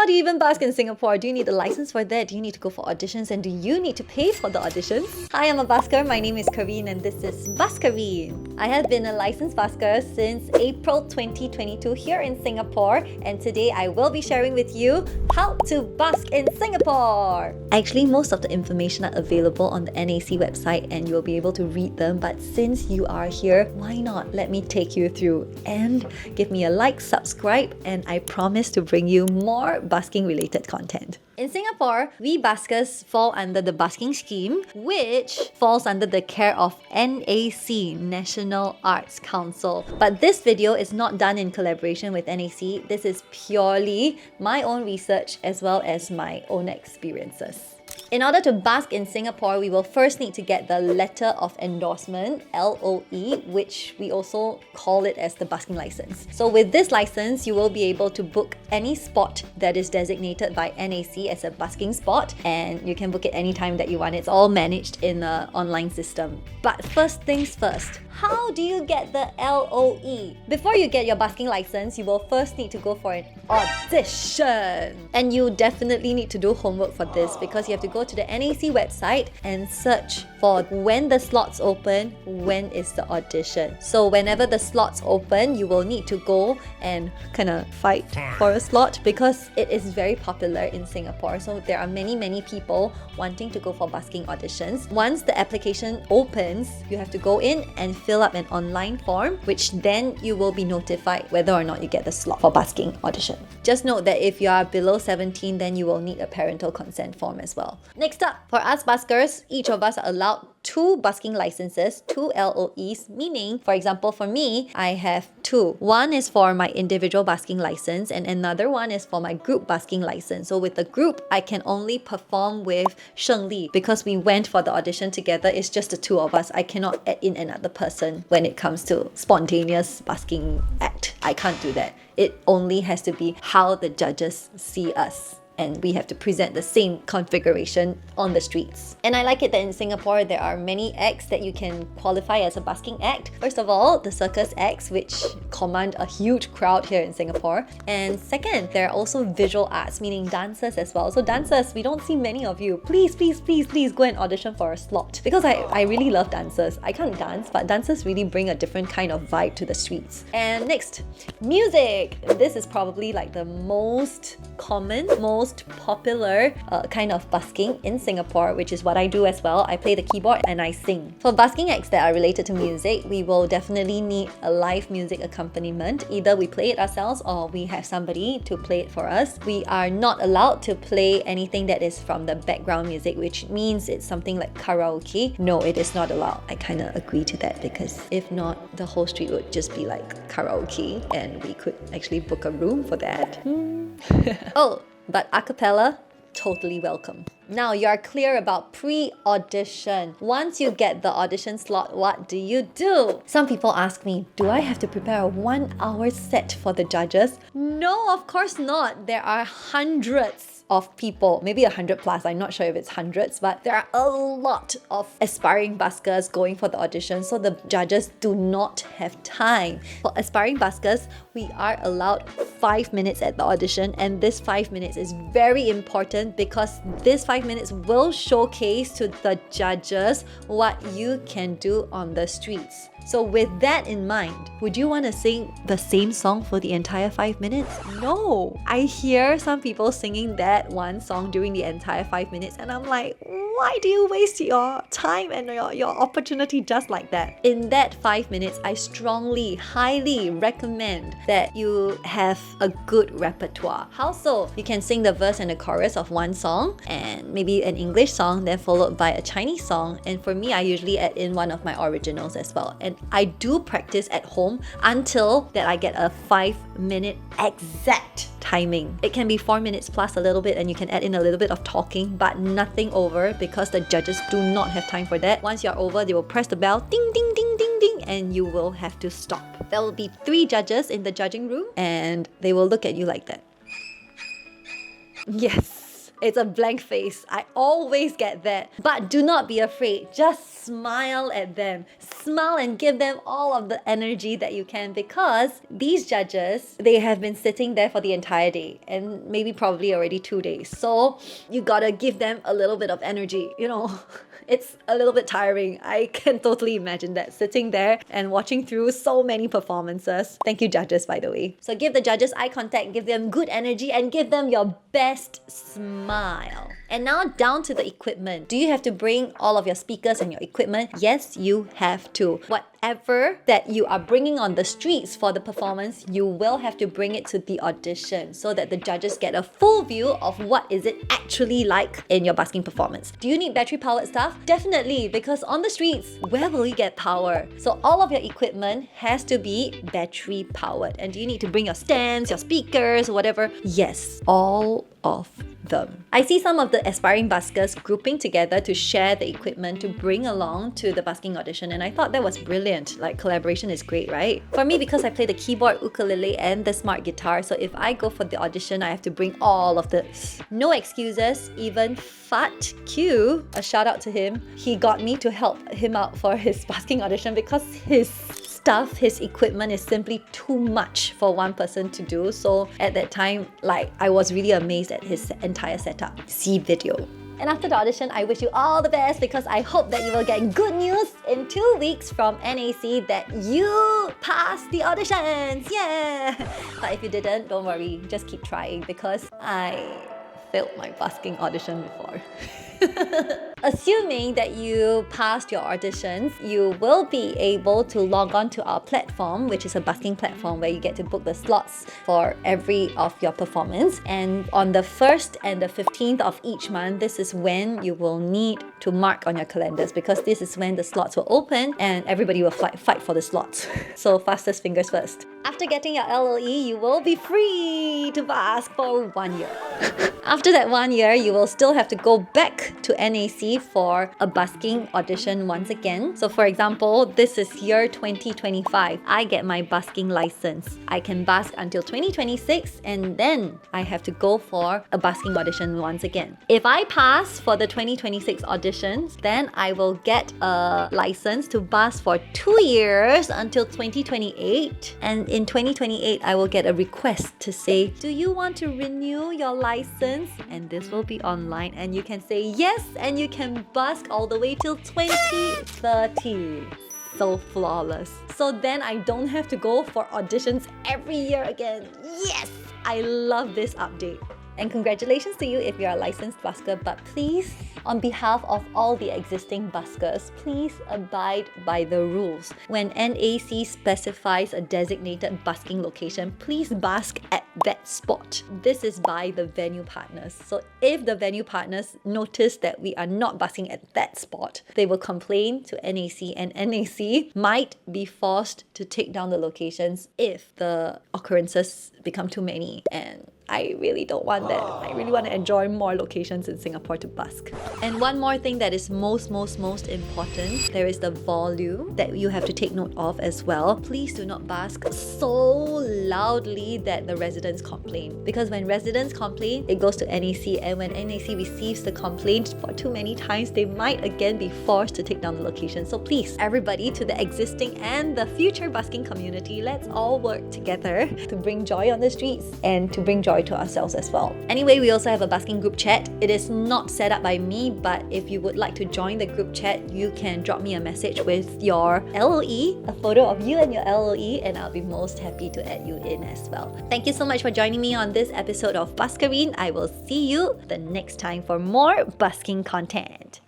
do you even busk in Singapore? Do you need a license for that? Do you need to go for auditions? And do you need to pay for the auditions? Hi, I'm a busker. My name is Karyn and this is Buskerine. I have been a licensed busker since April 2022 here in Singapore, and today I will be sharing with you how to busk in Singapore. Actually, most of the information are available on the NAC website and you'll be able to read them, but since you are here, why not let me take you through and give me a like, subscribe, and I promise to bring you more busking related content. In Singapore, we buskers fall under the busking scheme, which falls under the care of NAC, National Arts Council. But this video is not done in collaboration with NAC. This is purely my own research as well as my own experiences. In order to busk in Singapore, we will first need to get the Letter of Endorsement, LOE, which we also call it as the busking license. So with this license, you will be able to book any spot that is designated by NAC as a busking spot, and you can book it anytime that you want. It's all managed in an online system. But first things first, how do you get the LOE? Before you get your busking license, you will first need to go for an audition. And you definitely need to do homework for this because you have to go to the NAC website and search for when the slots open, when is the audition. So whenever the slots open, you will need to go and kind of fight for a slot because it is very popular in Singapore. So there are many people wanting to go for busking auditions. Once the application opens, you have to go in and fill up an online form, which then you will be notified whether or not you get the slot for busking audition. Just note that if you are below 17, then you will need a parental consent form as well. Next up, for us buskers, each of us are allowed 2 busking licenses, 2 LOEs, meaning, for example, for me, I have 2. One is for my individual busking license and another one is for my group busking license. So with the group, I can only perform with Sheng Li because we went for the audition together. It's just the 2 of us. I cannot add in another person when it comes to spontaneous busking act. I can't do that. It only has to be how the judges see us. And we have to present the same configuration on the streets. And I like it that in Singapore, there are many acts that you can qualify as a busking act. First of all, the circus acts, which command a huge crowd here in Singapore. And second, there are also visual arts, meaning dancers as well. So dancers, we don't see many of you. Please go and audition for a slot. Because I really love dancers. I can't dance, but dancers really bring a different kind of vibe to the streets. And next, music. This is probably like the most common, most popular kind of busking in Singapore, which is what I do as well. I play the keyboard and I sing. For busking acts that are related to music, we will definitely need a live music accompaniment. Either we play it ourselves or we have somebody to play it for us. We are not allowed to play anything that is from the background music, which means it's something like karaoke. No, it is not allowed. I kind of agree to that because if not, the whole street would just be like karaoke and we could actually book a room for that. Oh, but a cappella, totally welcome. Now you are clear about pre-audition. Once you get the audition slot, what do you do? Some people ask me, do I have to prepare a 1-hour set for the judges? No, of course not. There are hundreds of people, maybe 100 plus, I'm not sure if it's hundreds, but there are a lot of aspiring buskers going for the audition, so the judges do not have time. For aspiring buskers, we are allowed 5 minutes at the audition, and this 5 minutes is very important because this 5 minutes will showcase to the judges what you can do on the streets. So with that in mind, would you want to sing the same song for the entire 5 minutes? No! I hear some people singing that one song during the entire 5 minutes and I'm like, why do you waste your time and your opportunity just like that? In that 5 minutes, I strongly, highly recommend that you have a good repertoire. How so? You can sing the verse and the chorus of one song and maybe an English song, then followed by a Chinese song. And for me, I usually add in one of my originals as well. And I do practice at home until that I get a 5-minute exact timing. It can be 4 minutes plus a little bit and you can add in a little bit of talking, but nothing over because the judges do not have time for that. Once you're over, they will press the bell, ding, ding, ding, ding, ding, and you will have to stop. There will be 3 judges in the judging room and they will look at you like that. Yes. It's a blank face. I always get that. But do not be afraid. Just smile at them. smile and give them all of the energy that you can, because these judges, they have been sitting there for the entire day and maybe probably already 2 days. So you gotta give them a little bit of energy, you know. It's a little bit tiring. I can totally imagine that, sitting there and watching through so many performances. Thank you, judges, by the way. So give the judges eye contact, give them good energy, and give them your best smile. And now down to the equipment. Do you have to bring all of your speakers and your equipment? Yes, you have to. Whatever that you are bringing on the streets for the performance, you will have to bring it to the audition so that the judges get a full view of what is it actually like in your busking performance. Do you need battery powered stuff? Definitely, because on the streets, where will you get power? So all of your equipment has to be battery powered. And do you need to bring your stands, your speakers, whatever? Yes, all of them. I see some of the aspiring buskers grouping together to share the equipment to bring along to the busking audition, and I thought that was brilliant. Like, collaboration is great, right? For me, because I play the keyboard, ukulele, and the smart guitar, so if I go for the audition, I have to bring all of this. No excuses. Even Fat Q, a shout out to him, he got me to help him out for his busking audition because his stuff, his equipment is simply too much for one person to do. So at that time, like, I was really amazed at his entire setup. See video. And after the audition, I wish you all the best, because I hope that you will get good news in 2 weeks from NAC that you passed the auditions. Yeah! But if you didn't, don't worry, just keep trying, because I failed my busking audition before. Assuming that you passed your auditions, you will be able to log on to our platform, which is a busking platform where you get to book the slots for every of your performance. And on the 1st and the 15th of each month, this is when you will need to mark on your calendars, because this is when the slots will open and everybody will fight for the slots. So fastest fingers first. After getting your LLE, you will be free to busk for 1 year. After that 1 year, you will still have to go back to NAC for a busking audition once again. So for example, this is year 2025. I get my busking license. I can busk until 2026, and then I have to go for a busking audition once again. If I pass for the 2026 auditions, then I will get a license to busk for 2 years until 2028. And in 2028, I will get a request to say, do you want to renew your license? And this will be online, and you can say yes, and you can busk all the way till 2030. So flawless. So then I don't have to go for auditions every year again. Yes! I love this update. And congratulations to you if you're a licensed busker, but please, on behalf of all the existing buskers, please abide by the rules. When NAC specifies a designated busking location, please busk at that spot. This is by the venue partners. So if the venue partners notice that we are not busking at that spot, they will complain to NAC, and NAC might be forced to take down the locations if the occurrences become too many, and I really don't want that. I really want to enjoy more locations in Singapore to busk. And one more thing that is most important, there is the volume that you have to take note of as well. Please do not busk so loudly that the residents complain. Because when residents complain, it goes to NAC, and when NAC receives the complaint for too many times, they might again be forced to take down the location. So please, everybody, to the existing and the future busking community, let's all work together to bring joy on the streets and to bring joy to ourselves as well. Anyway, we also have a busking group chat. It is not set up by me, but if you would like to join the group chat, you can drop me a message with your LOE, a photo of you and your LOE, and I'll be most happy to add you in as well. Thank you so much for joining me on this episode of Karyn. I will see you the next time for more busking content.